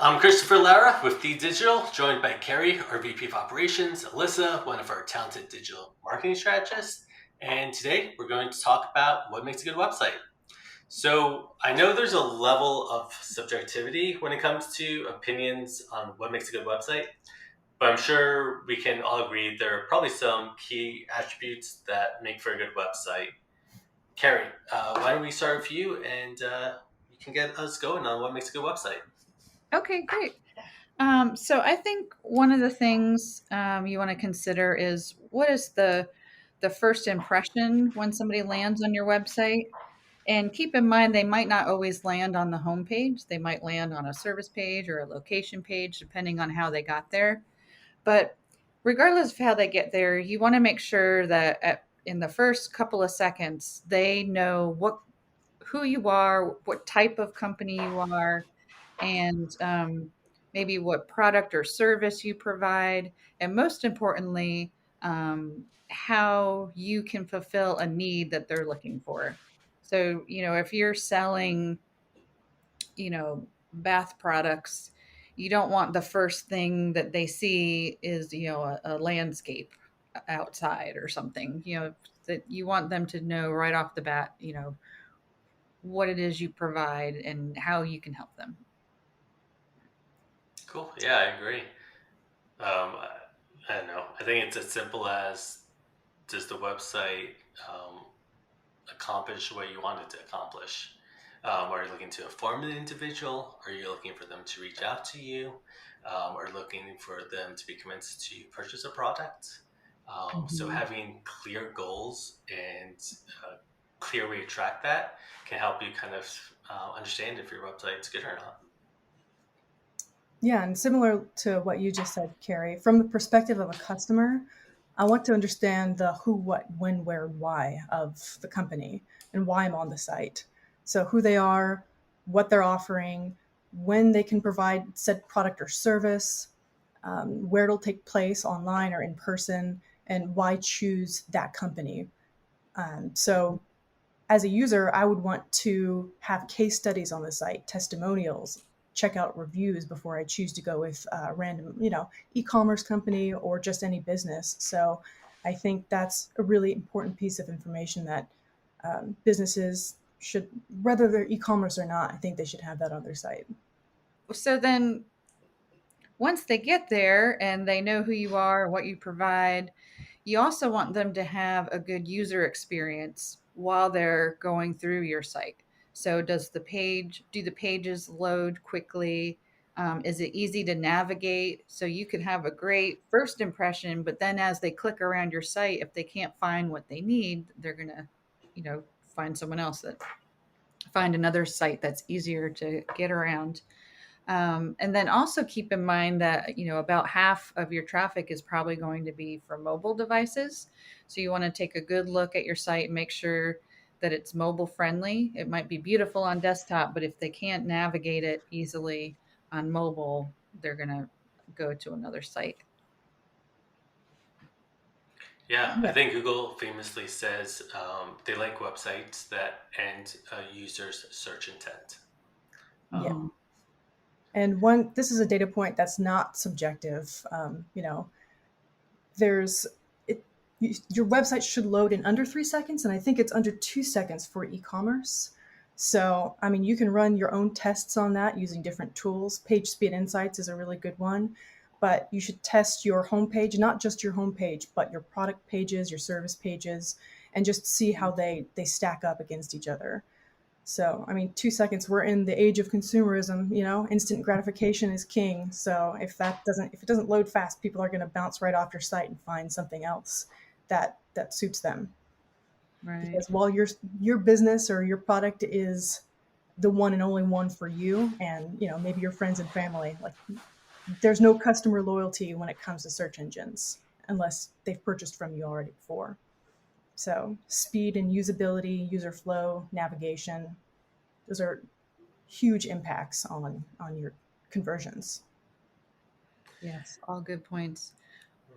I'm Christopher Lara with The Digital, joined by Keri, our VP of Operations, Elyssa, one of our talented digital marketing strategists, and today we're going to talk about what makes a good website. So I know there's a level of subjectivity when it comes to opinions on what makes a good website, but I'm sure we can all agree there are probably some key attributes that make for a good website. Keri, why don't we start with you and you can get us going on what makes a good website. Okay, great. So I think one of the things you want to consider is what is the first impression when somebody lands on your website. And keep in mind, they might not always land on the home page. They might land on a service page or a location page, depending on how they got there. But regardless of how they get there, you want to make sure that in the first couple of seconds, they know who you are, what type of company you are, and maybe what product or service you provide, and most importantly, how you can fulfill a need that they're looking for. So, if you're selling, bath products, you don't want the first thing that they see is, a landscape outside or something, that you want them to know right off the bat, what it is you provide and how you can help them. Cool. Yeah, I agree. I don't know. I think it's as simple as, does the website accomplish what you want it to accomplish? Are you looking to inform an individual? Are you looking for them to reach out to you? Are you looking for them to be convinced to purchase a product? So Mhm. having clear goals and a clear way to track that can help you kind of understand if your website's good or not. Yeah, and similar to what you just said, Carrie, from the perspective of a customer, I want to understand the who, what, when, where, and why of the company and why I'm on the site. So, who they are, what they're offering, when they can provide said product or service, where it'll take place online or in person, and why choose that company. So, as a user, I would want to have case studies on the site, testimonials, check out reviews before I choose to go with a random, e-commerce company or just any business. So I think that's a really important piece of information that businesses should, whether they're e-commerce or not, I think they should have that on their site. So then once they get there and they know who you are, what you provide, you also want them to have a good user experience while they're going through your site. So do the pages load quickly? Is it easy to navigate? So you could have a great first impression, but then as they click around your site, if they can't find what they need, they're going to, find someone else find another site that's easier to get around. And then also keep in mind that, about half of your traffic is probably going to be from mobile devices. So you want to take a good look at your site and make sure that it's mobile friendly. It might be beautiful on desktop, but if they can't navigate it easily on mobile, they're going to go to another site. Yeah, I Yeah. think Google famously says they like websites that end a user's search intent. Yeah. Oh, And one, this is a data point that's not subjective. There's it, your website should load in under 3 seconds, and I think it's under 2 seconds for e-commerce. So, I mean, you can run your own tests on that using different tools. Page Speed Insights is a really good one, but you should test your homepage, not just your homepage, but your product pages, your service pages, and just see how they stack up against each other. So, I mean, 2 seconds, we're in the age of consumerism, instant gratification is king. So if it doesn't load fast, people are going to bounce right off your site and find something else that suits them. right. Because while your business or your product is the one and only one for you and, maybe your friends and family, like there's no customer loyalty when it comes to search engines unless they've purchased from you already before. So, speed and usability, user flow, navigation, those are huge impacts on your conversions. Yes, all good points.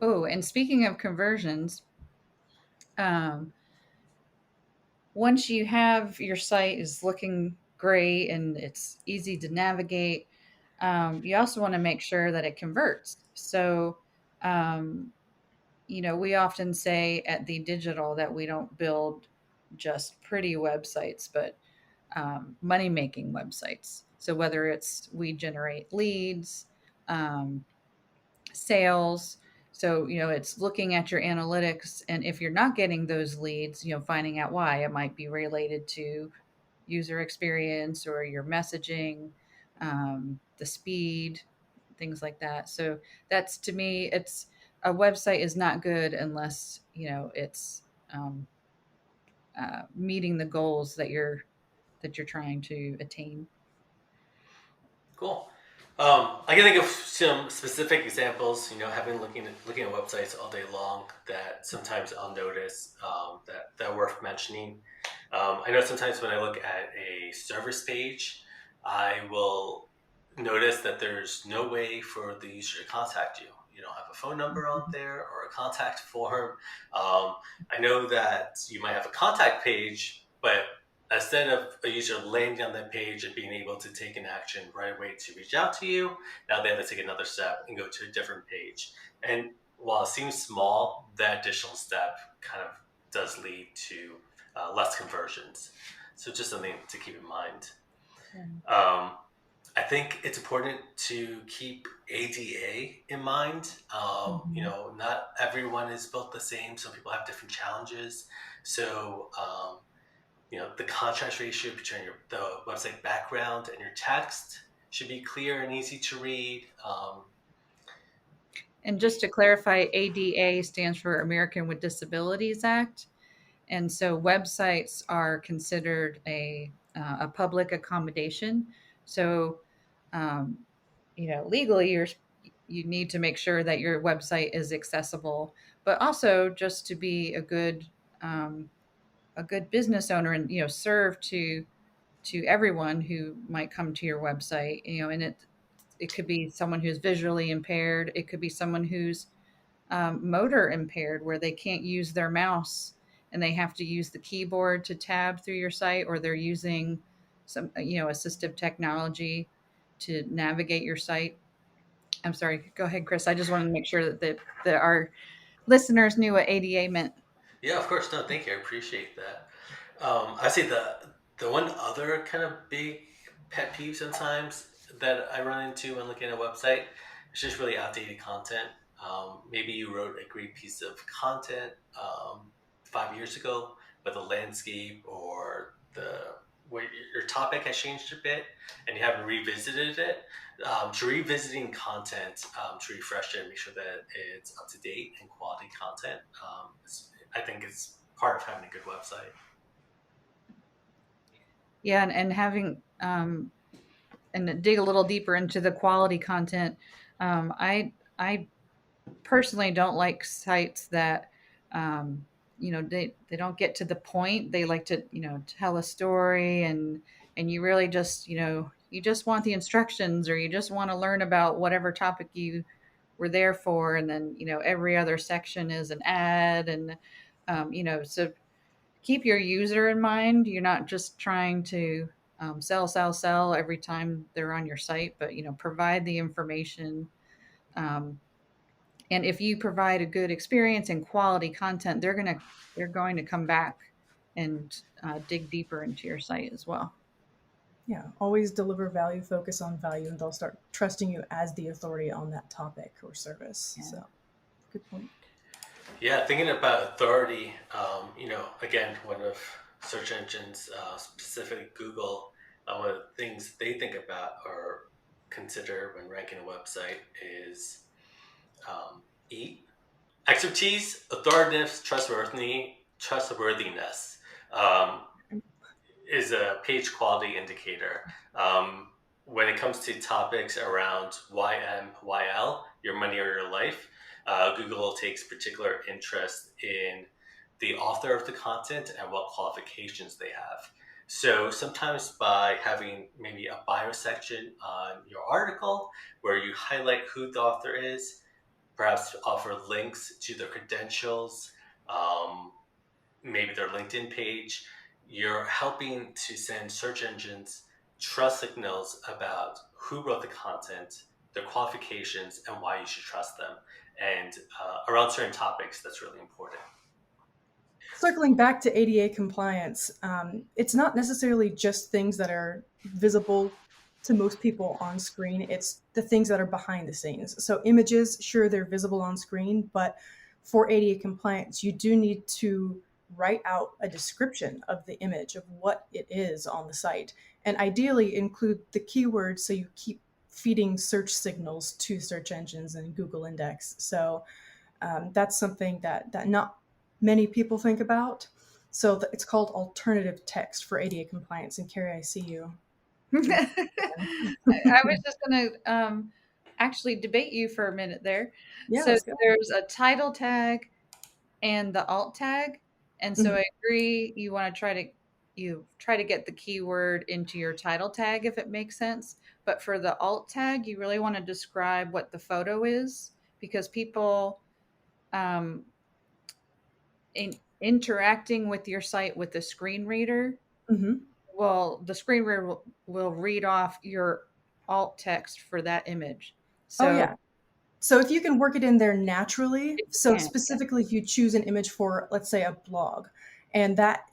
Oh, and speaking of conversions, um, once you have your site is looking great and it's easy to navigate, You also want to make sure that it converts. So, um, we often say at the digital that we don't build just pretty websites, but money making websites. So whether it's we generate leads, um, sales. So, it's looking at your analytics. And if you're not getting those leads, finding out why. It might be related to user experience or your messaging, the speed, things like that. So, that's to me, it's a website is not good unless, it's um, meeting the goals that you're trying to attain. Cool. I can think of some specific examples. Having looking at websites all day long that sometimes I'll notice that are worth mentioning. I know sometimes when I look at a service page, I will notice that there's no way for the user to contact you. You don't have a phone number on there or a contact form. I know that you might have a contact page, but instead of a user landing on that page and being able to take an action right away to reach out to you, now they have to take another step and go to a different page. And while it seems small, that additional step kind of does lead to less conversions. So just something to keep in mind. Um, I think it's important to keep ADA in mind. Mhm. Not everyone is built the same. Some people have different challenges. So, the contrast ratio between the website background and your text should be clear and easy to read. And just to clarify, ADA stands for American with Disabilities Act. And so websites are considered a public accommodation. So, um, legally, you need to make sure that your website is accessible, but also just to be um, a good business owner and serve to everyone who might come to your website. And it could be someone who's visually impaired. It could be someone who's motor impaired where they can't use their mouse and they have to use the keyboard to tab through your site, or they're using some assistive technology to navigate your site. I'm sorry, go ahead, Chris. I just wanted to make sure that our listeners knew what ADA meant. Yeah, of course. No, thank you. I appreciate that. I say the one other kind of big pet peeve sometimes that I run into when looking at a website is just really outdated content. Maybe you wrote a great piece of content 5 years ago, but the landscape or the where your topic has changed a bit, and you haven't revisited it. So revisiting content to refresh it and make sure that it's up to date and quality content. I think it's part of having a good website. Yeah, and having and dig a little deeper into the quality content. I personally don't like sites that they don't get to the point. They like to tell a story, and you really just you just want the instructions, or you just want to learn about whatever topic you were there for, and then every other section is an ad. And so keep your user in mind. You're not just trying to sell every time they're on your site, but provide the information. um, and if you provide a good experience and quality content, they're going to come back and dig deeper into your site as well. Yeah, always deliver value, focus on value, and they'll start trusting you as the authority on that topic or service. Yeah. So, good point. Yeah, thinking about authority, again, one of search engines, specifically Google, one of the things they think about or consider when ranking a website is um, E, expertise, trustworthiness. Um, is a page quality indicator. When it comes to topics around YMYL, your money or your life, Google takes particular interest in the author of the content and what qualifications they have. So sometimes by having maybe a bio section on your article where you highlight who the author is, perhaps offer links to their credentials, um, maybe their LinkedIn page, you're helping to send search engines trust signals about who wrote the content, their qualifications, and why you should trust them. And around certain topics, that's really important. Circling back to ADA compliance, it's not necessarily just things that are visible to most people on screen. It's the things that are behind the scenes. So images, sure, they're visible on screen, but for ADA compliance, you do need to write out a description of the image of what it is on the site, and ideally include the keywords so you keep feeding search signals to search engines and Google Index. So that's something that not many people think about. So it's called alternative text for ADA compliance. And Keri, I see you. I was just going to actually debate you for a minute there. Yeah, So let's go. there's a title tag and the alt tag, and so I agree. You want to try to get the keyword into your title tag if it makes sense. But for the alt tag, you really want to describe what the photo is, because people interacting with your site with the screen reader, well, the screen reader will read off your alt text for that image. So Oh, yeah. So if you can work it in there naturally, so can, specifically if you choose an image for, let's say, a blog, and that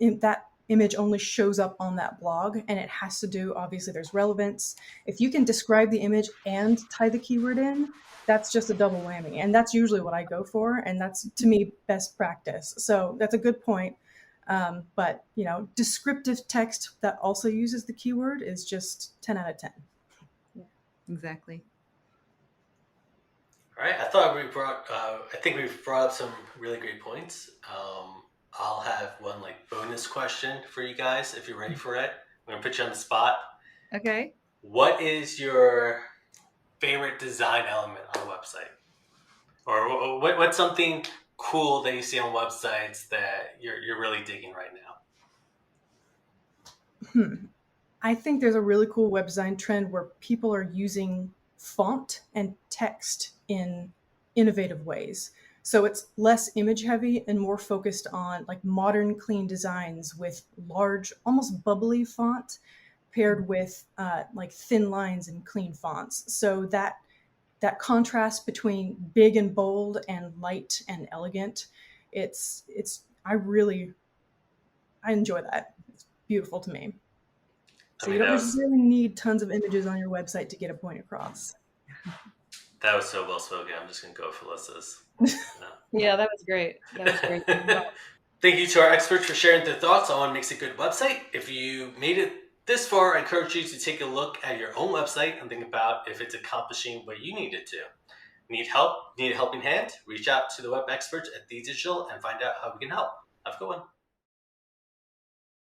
image only shows up on that blog, and it has to do, obviously there's relevance. If you can describe the image and tie the keyword in, that's just a double whammy. And that's usually what I go for, and that's, to me, best practice. So that's a good point. But, descriptive text that also uses the keyword is just 10 out of 10. exactly. All right, I think we've brought up some really great points. I'll have one bonus question for you guys if you're ready for it. I'm gonna put you on the spot. Okay. What is your favorite design element on a website, or what's something cool that you see on websites that you're really digging right now? I think there's a really cool web design trend where people are using font and text in innovative ways. So it's less image heavy and more focused on modern clean designs with large, almost bubbly font paired with thin lines and clean fonts. So that contrast between big and bold and light and elegant, I enjoy that. It's beautiful to me. So you don't necessarily need tons of images on your website to get a point across. That was so well spoken. I'm just going to go for Alyssa's. Yeah, that was great. That was great. Thank you to our experts for sharing their thoughts on what makes a good website. If you made it this far, I encourage you to take a look at your own website and think about if it's accomplishing what you need it to. Need help? Need a helping hand? Reach out to the web experts at The Digital and find out how we can help. Have a good one.